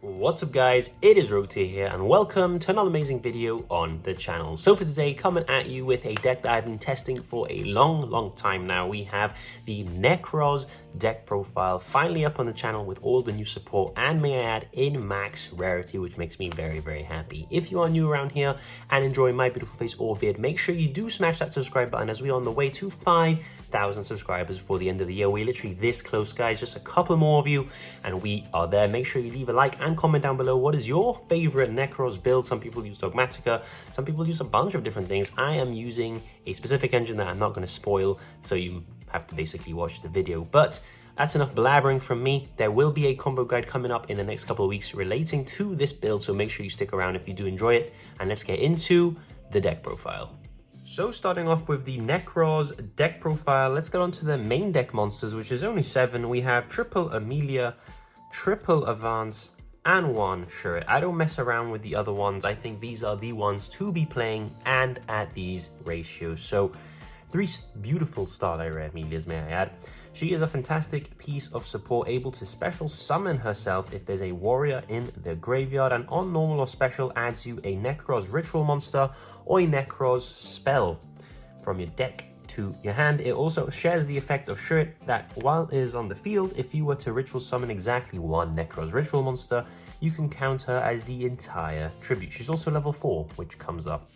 What's up guys, it is Roti here and welcome to another amazing video on the channel. So for today, coming at you with a deck that I've been testing for a long time now. We have the Nekroz deck profile finally up on the channel with all the new support and, may I add, in max rarity, which makes me very happy. If you are new around here and enjoy my beautiful face or beard, make sure you do smash that subscribe button as we are on the way to 5,000 subscribers before the end of the year. We're literally this close, guys, just a couple more of you and we are there. Make sure you leave a like and comment down below what is your favorite Nekroz build. Some people use Dogmatica, some people use a bunch of different things. I am using a specific engine that I'm not going to spoil, so you have to basically watch the video. But that's enough blabbering from me. There will be a combo guide coming up in the next couple of weeks relating to this build, so make sure you stick around if you do enjoy it, and let's get into the deck profile. So starting off with the Nekroz deck profile, let's get on to the main deck monsters, which is only 7. We have triple Amelia, triple Avance, and 1 Shurret. I don't mess around with the other ones. I think these are the ones to be playing and at these ratios. So 3 beautiful Starlight Rare Amelias, may I add. She is a fantastic piece of support, able to special summon herself if there's a warrior in the graveyard, and on normal or special adds you a Nekroz ritual monster or a Nekroz spell from your deck to your hand. It also shares the effect of Shurret that while it is on the field, if you were to ritual summon exactly 1 Nekroz ritual monster, you can count her as the entire tribute. She's also level 4, which comes up.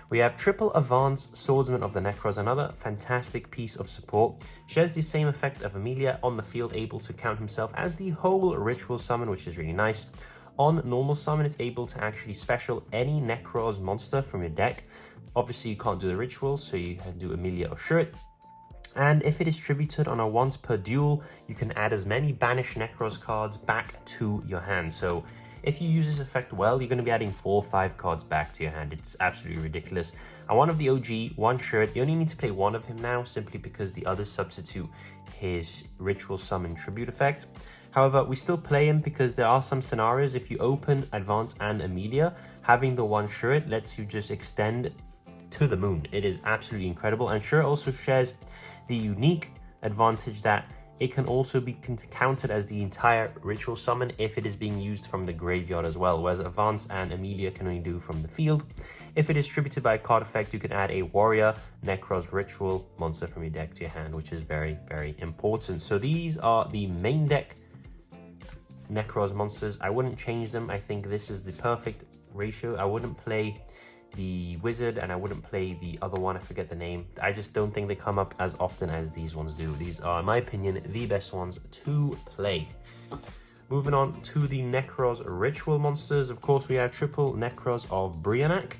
We have triple Avance, Swordsman of the Nekroz, another fantastic piece of support. Shares the same effect of Amelia on the field, able to count himself as the whole ritual summon, which is really nice. On normal summon, it's able to actually special any Nekroz monster from your deck. Obviously, you can't do the rituals, so you can do Amelia or Shurret. And if it is tributed on a once per duel, you can add as many banished Nekroz cards back to your hand. So if you use this effect well, you're going to be adding 4 or 5 cards back to your hand. It's absolutely ridiculous. And one of the OG, 1 Shurret, you only need to play 1 of him now, simply because the others substitute his ritual summon tribute effect. However, we still play him because there are some scenarios. If you open Advance and Amelia, having the 1 Shurret lets you just extend to the moon. It is absolutely incredible. And Shurret also shares the unique advantage that it can also be counted as the entire ritual summon if it is being used from the graveyard as well, whereas Avance and Amelia can only do from the field. If it is tributed by a card effect, you can add a warrior Nekroz ritual monster from your deck to your hand, which is very important. So these are the main deck Nekroz monsters. I wouldn't change them. I think this is the perfect ratio. I wouldn't play the wizard and I wouldn't play the other one, I forget the name. I just don't think they come up as often as these ones do. These are, in my opinion, the best ones to play. Moving on to the Nekroz ritual monsters. Of course, we have triple Nekroz of Brionac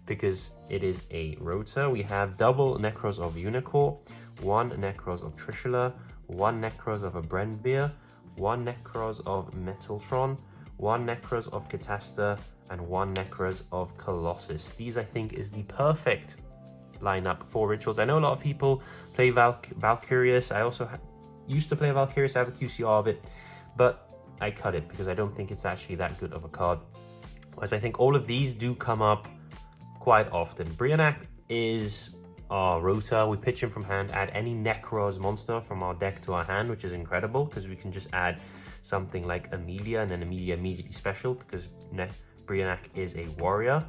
because it is a Rota. We have double Nekroz of Unicorn, 1 Nekroz of Trishula, 1 Nekroz of a Brennbeer, 1 Nekroz of Metaltron, 1 Nekroz of Catasta, and 1 Nekroz of Colossus. These, I think, is the perfect lineup for rituals. I know a lot of people play Valkyrius. I also used to play Valkyrius. I have a QCR of it, but I cut it because I don't think it's actually that good of a card. Whereas I think all of these do come up quite often. Brionac is our Rota. We pitch him from hand, add any Nekroz monster from our deck to our hand, which is incredible because we can just add something like Amelia and then Amelia immediately special because Brionac is a warrior.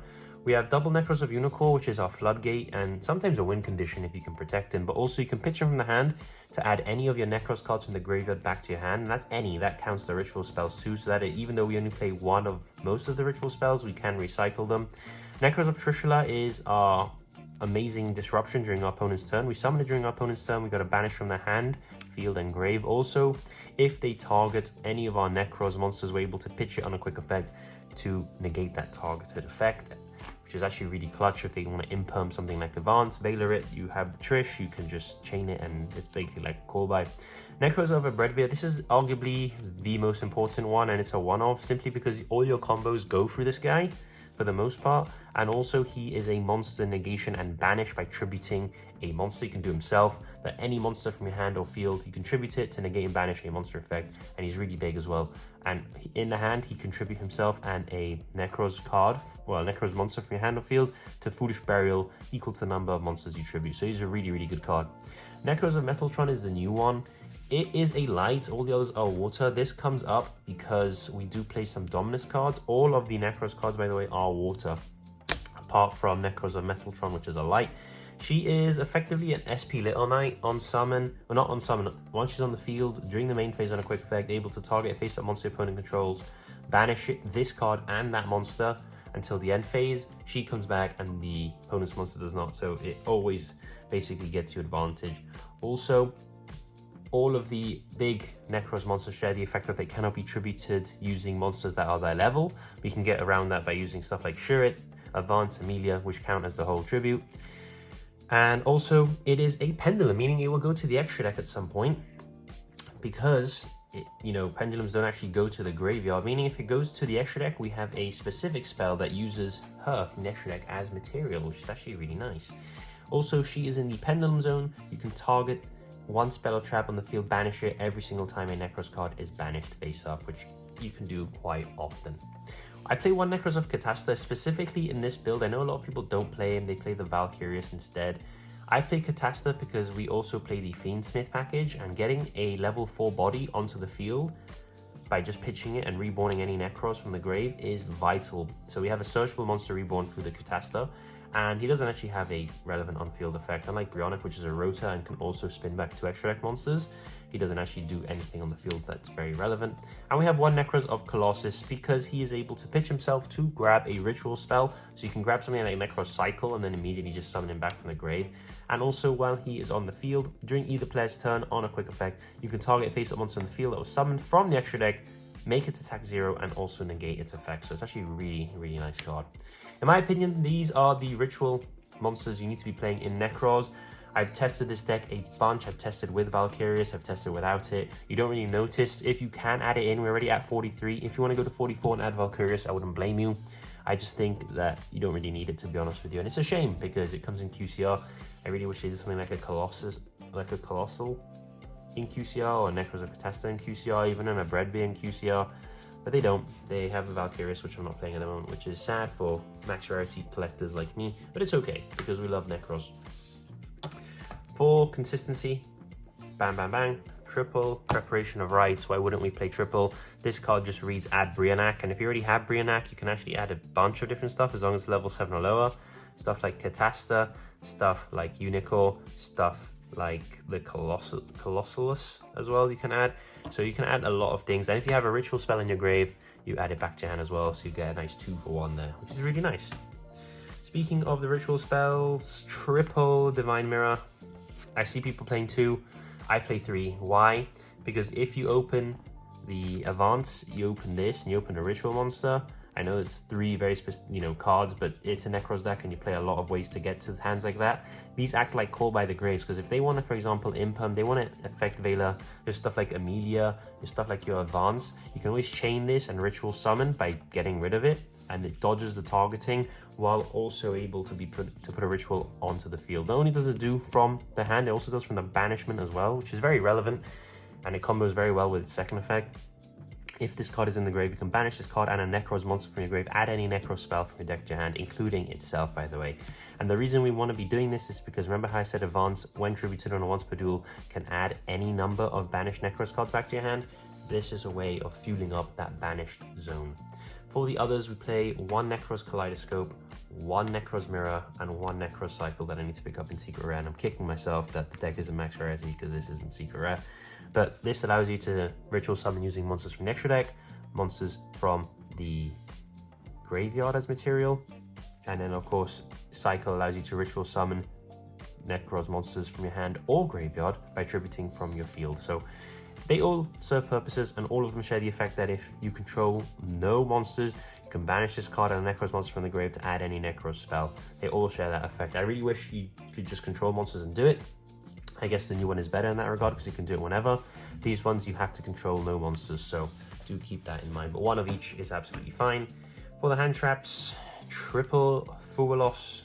We have double Nekroz of Unicorn, which is our floodgate and sometimes a win condition if you can protect him, but also you can pitch him from the hand to add any of your Nekroz cards from the graveyard back to your hand, and that's any. That counts the ritual spells too, so that even though we only play 1 of most of the ritual spells, we can recycle them. Nekroz of Trishula is our amazing disruption during our opponent's turn. We summon it during our opponent's turn. We got to banish from the hand, field, and grave. Also, if they target any of our Nekroz monsters, we're able to pitch it on a quick effect to negate that targeted effect, which is actually really clutch if they want to imperm something like Advance, Valor it, you have the Trish, you can just chain it and it's basically like a call by. Nekroz over Breadbeer, this is arguably the most important one and it's a one-off simply because all your combos go through this guy. for the most part. And also he is a monster negation and banish by tributing a monster. You can do himself, but any monster from your hand or field, you contribute it to negate and banish a monster effect, and he's really big as well. And in the hand, he contribute himself and a Nekroz card, well, a Nekroz monster from your hand or field to Foolish Burial equal to the number of monsters you tribute. So he's a really, really good card. Nekroz of Metaltron is the new one. It is a light, all the others are water. This comes up because we do play some Dominus cards. All of the Nekroz cards, by the way, are water, apart from Nekroz of Metaltron, which is a light. She is effectively an SP Little Knight on summon, or not on summon, once she's on the field, during the main phase on a quick effect, able to target a face-up monster your opponent controls, banish this card and that monster until the end phase. She comes back and the opponent's monster does not, so it always basically gets you advantage. Also, all of the big Nekroz monsters share the effect that they cannot be tributed using monsters that are their level. We can get around that by using stuff like Shurit, Advance, Amelia, which count as the whole tribute. And also, it is a pendulum, meaning it will go to the extra deck at some point, because pendulums don't actually go to the graveyard, meaning if it goes to the extra deck, we have a specific spell that uses her from the extra deck as material, which is actually really nice. Also, she is in the pendulum zone. You can target one spell or trap on the field, banish it every single time a Nekroz card is banished face up, which you can do quite often. I play one Nekroz of Catasta, specifically in this build. I know a lot of people don't play him, they play the Valkyrius instead. I play Catasta because we also play the Fiendsmith package, and getting a level 4 body onto the field by just pitching it and reborning any Nekroz from the grave is vital. So we have a searchable monster reborn through the Catasta, and he doesn't actually have a relevant on-field effect. Unlike Brionic, which is a rota and can also spin back to extra deck monsters, he doesn't actually do anything on the field that's very relevant. And we have one Nekroz of Colossus because he is able to pitch himself to grab a ritual spell. So you can grab something like Nekroz Cycle and then immediately just summon him back from the grave. And also, while he is on the field, during either player's turn on a quick effect, you can target a face-up monster on the field that was summoned from the extra deck, make its attack 0, and also negate its effect. So it's actually a really, really nice card. In my opinion, these are the ritual monsters you need to be playing in Nekroz. I've tested this deck a bunch. I've tested with Valkyrius, I've tested without it. You don't really notice. If you can add it in, we're already at 43. If you want to go to 44 and add Valkyrius, I wouldn't blame you. I just think that you don't really need it, to be honest with you. And it's a shame because it comes in QCR. I really wish they did something like a Colossus, like a Colossal in QCR, or Nekroz of Catasta in QCR, even, and a Breadby in QCR. But they don't. They have a Valkyrius, which I'm not playing at the moment, which is sad for max rarity collectors like me. But it's okay, because we love Nekroz. For consistency, bang, bang, bang. Triple, Preparation of Rites. Why wouldn't we play triple? This card just reads add Brionic, and if you already have Brionic, you can actually add a bunch of different stuff as long as it's level 7 or lower. Stuff like Catasta, stuff like Yugioh, stuff like the Colossalus as well you can add. So you can add a lot of things, and if you have a ritual spell in your grave, you add it back to your hand as well, so you get a nice 2-for-1 there, which is really nice. Speaking of the ritual spells, triple Divine Mirror. I see people playing 2, I play 3. Why? Because if you open the Advance, you open this, and you open a ritual monster. I know it's 3 very specific, cards, but it's a Nekroz deck, and you play a lot of ways to get to hands like that. These act like Call by the Graves, because if they want to, for example, Impum, they want to affect Vela, there's stuff like Amelia, there's stuff like your Advance. You can always chain this and ritual summon by getting rid of it, and it dodges the targeting, while also able to put a ritual onto the field. Not only does it do from the hand, it also does from the banishment as well, which is very relevant, and it combos very well with its second effect. If this card is in the grave, you can banish this card and a Nekroz monster from your grave. Add any Nekroz spell from your deck to your hand, including itself, by the way. And the reason we want to be doing this is because remember how I said Advance, when tributed on a once per duel, can add any number of banished Nekroz cards back to your hand. This is a way of fueling up that banished zone. For the others, we play one Nekroz Kaleidoscope, one Nekroz Mirror, and one Nekroz Cycle that I need to pick up in Secret Rare. And I'm kicking myself that the deck isn't max rarity because this isn't Secret Rare. But this allows you to ritual summon using monsters from the extra deck, monsters from the graveyard as material, and then of course Cycle allows you to ritual summon Nekroz monsters from your hand or graveyard by tributing from your field. So they all serve purposes, and all of them share the effect that if you control no monsters, you can banish this card and a Nekroz monster from the grave to add any Nekroz spell. They all share that effect. I really wish you could just control monsters and do it. I guess the new one is better in that regard because you can do it whenever. These ones you have to control no monsters, so do keep that in mind. But one of each is absolutely fine. For the hand traps, triple Fuelos,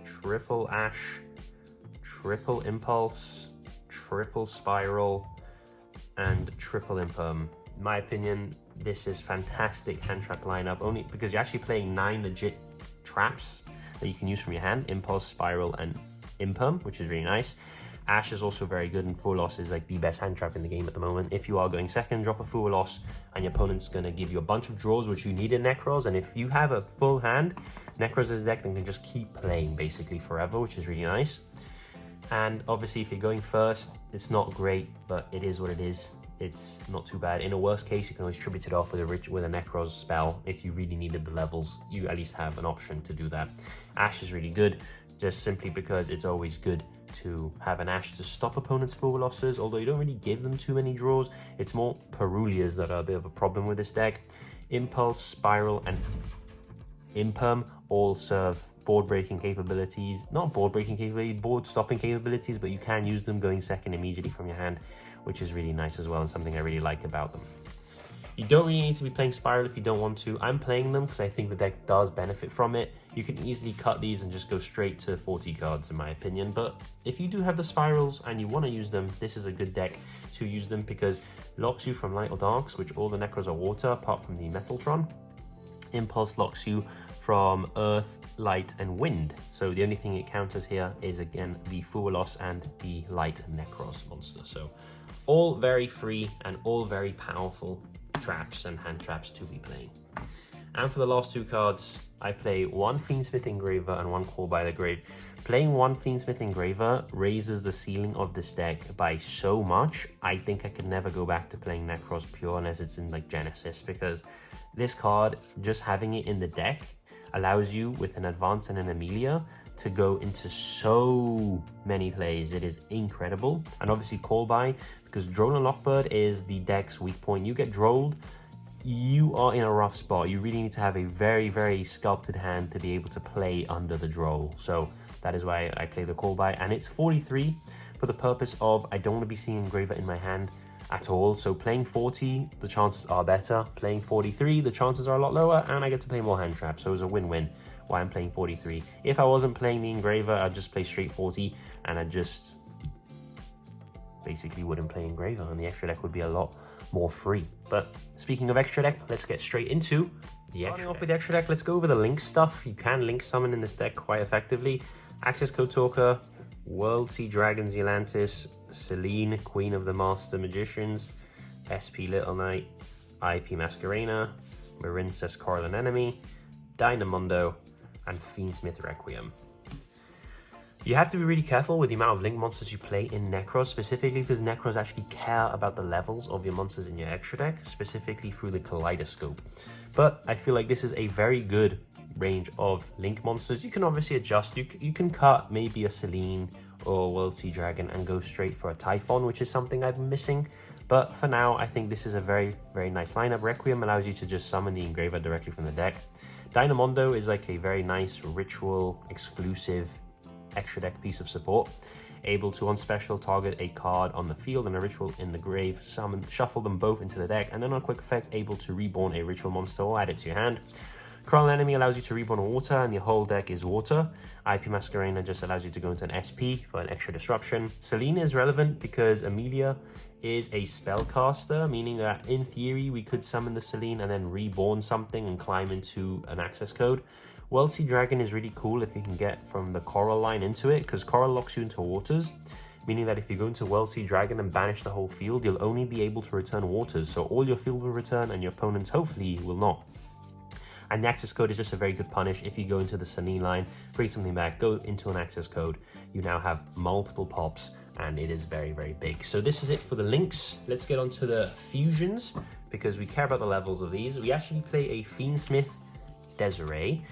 triple Ash, triple Impulse, triple Spiral, and triple Imperm. In my opinion, this is fantastic hand trap lineup, only because you're actually playing 9 legit traps that you can use from your hand: Impulse, Spiral, and Imperm, which is really nice. Ash is also very good, and Fuelos is like the best hand trap in the game at the moment. If you are going second, drop a Fuelos, and your opponent's going to give you a bunch of draws, which you need in Nekroz. And if you have a full hand, Nekroz is a deck that can just keep playing basically forever, which is really nice. And obviously, if you're going first, it's not great, but it is what it is. It's not too bad. In a worst case, you can always tribute it off with a Nekroz spell. If you really needed the levels, you at least have an option to do that. Ash is really good, just simply because it's always good to have an Ash to stop opponents' full losses, although you don't really give them too many draws. It's more Perulias that are a bit of a problem with this deck. Impulse, Spiral, and Imperm all serve board-breaking capabilities. Not board-breaking capabilities, board-stopping capabilities, but you can use them going second immediately from your hand, which is really nice as well, and something I really like about them. You don't really need to be playing Spiral if you don't want to. I'm playing them because I think the deck does benefit from it. You can easily cut these and just go straight to 40 cards, in my opinion. But if you do have the Spirals and you want to use them, this is a good deck to use them, because it locks you from Light or Darks, which all the Nekroz are water, apart from the Metaltron. Impulse locks you from Earth, Light, and Wind. So the only thing it counters here is, again, the Fuelos and the Light Nekroz monster. So all very free and all very powerful traps and hand traps to be playing. And for the last 2 cards, I play 1 Fiendsmith Engraver and 1 Call by the Grave. Playing 1 Fiendsmith Engraver raises the ceiling of this deck by so much. I think I could never go back to playing Nekroz pure unless it's in like Genesis, because this card, just having it in the deck, allows you with an Advance and an Amelia to go into so many plays. It is incredible. And obviously Call by, because Droll and Lockbird is the deck's weak point. You get Drolled, you are in a rough spot. You really need to have a very, very sculpted hand to be able to play under the Droll. So that is why I play the Call by, and it's 43 for the purpose of I don't want to be seeing Engraver in my hand at all. So playing 40, the chances are better. Playing 43, the chances are a lot lower, and I get to play more hand traps. So it's a win-win why I'm playing 43. If I wasn't playing the Engraver, I'd just play straight 40, and I just basically wouldn't play Engraver, and the extra deck would be a lot more free. But speaking of extra deck, let's get straight into the extra deck. Off with the extra deck, let's go over the link stuff. You can link summon in this deck quite effectively. Access Code Talker, World Sea Dragons Yolantis, Selene, Queen of the Master Magicians, SP Little Knight, IP Masquerena, Marincess Coral Enemy, Dynamondo, and Fiendsmith Requiem. You have to be really careful with the amount of link monsters you play in Nekroz, specifically because Nekroz actually care about the levels of your monsters in your extra deck, specifically through the Kaleidoscope. But I feel like this is a very good range of link monsters. You can obviously adjust. You can cut maybe a Selene or World Sea Dragon and go straight for a Typhon, which is something I've been missing. But for now, I think this is a very, very nice lineup. Requiem allows you to just summon the Engraver directly from the deck. Dynamondo is like a very nice ritual exclusive extra deck piece of support, able to on special target a card on the field and a ritual in the grave, summon, shuffle them both into the deck, and then on quick effect able to reborn a ritual monster or add it to your hand. Coral Enemy allows you to reborn a water, and your whole deck is water. IP Masquerena just allows you to go into an SP for an extra disruption. Selene is relevant because Amelia is a spellcaster, meaning that in theory we could summon the Selene and then reborn something and climb into an access code. World Sea Dragon is really cool if you can get from the Coral line into it, because Coral locks you into waters, meaning that if you go into World Sea Dragon and banish the whole field, you'll only be able to return waters. So all your field will return and your opponents hopefully will not. And the access code is just a very good punish. If you go into the Selene line, bring something back, go into an access code, you now have multiple pops, and it is very, very big. So this is it for the links. Let's get on to the fusions, because we care about the levels of these. We actually play a Fiendsmith Desiree,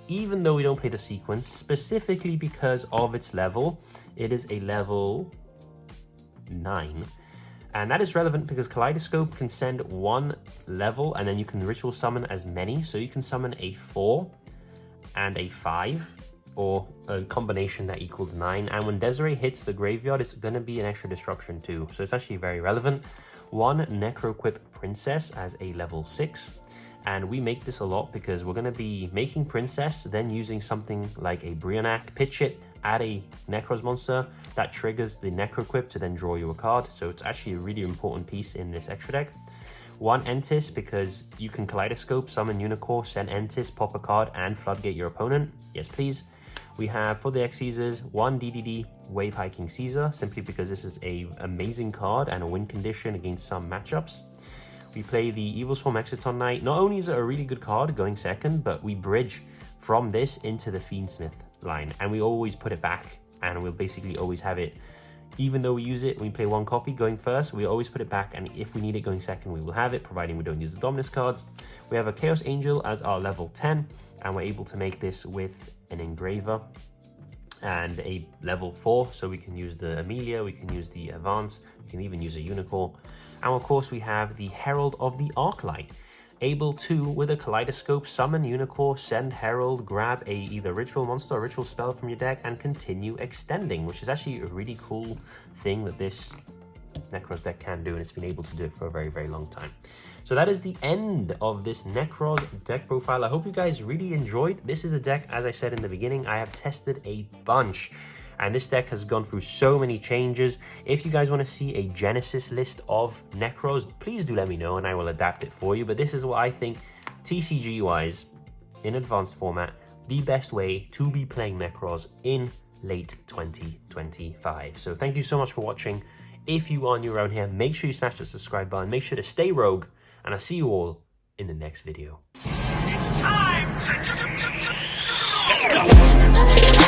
even though we don't play the sequence, specifically because of its level. It is a level 9. And that is relevant because Kaleidoscope can send 1 level, and then you can ritual summon as many. So you can summon a 4 and a 5, or a combination that equals 9. And when Desiree hits the graveyard, it's going to be an extra disruption too. So it's actually very relevant. 1 Necroquip Princess as a level 6. And we make this a lot because we're going to be making Princess, then using something like a Brionac, pitch it, add a Nekroz monster that triggers the Necro Equip to then draw you a card. So it's actually a really important piece in this extra deck. One Entis, because you can Kaleidoscope, summon Unicorn, send Entis, pop a card, and Floodgate your opponent. Yes, please. We have, for the X Caesars, one DDD Wave Hiking Caesar, simply because this is an amazing card and a win condition against some matchups. We play the Evil Swarm Exciton Knight. Not only is it a really good card going second, but we bridge from this into the Fiendsmith line, and we always put it back, and we'll basically always have it. Even though we use it, we play one copy going first, we always put it back, and if we need it going second, we will have it, providing we don't use the Dominus cards. We have a Chaos Angel as our level 10, and we're able to make this with an Engraver and a level 4, so we can use the Amelia, we can use the Advance, we can even use a Unicorn. And of course we have the Herald of the Arclight, able to, with a Kaleidoscope, summon Unicorn, send Herald, grab a either ritual monster or ritual spell from your deck, and continue extending, which is actually a really cool thing that this Nekroz deck can do, and it's been able to do it for a very, very long time. So that is the end of this Nekroz deck profile. I hope you guys really enjoyed. This is a deck, as I said in the beginning, I have tested a bunch, and this deck has gone through so many changes. If you guys want to see a Genesis list of Nekroz, please do let me know and I will adapt it for you. But this is what I think, TCG-wise, in advanced format, the best way to be playing Nekroz in late 2025. So thank you so much for watching. If you are new around here, make sure you smash the subscribe button, make sure to stay rogue, and I'll see you all in the next video. It's time! Let's go!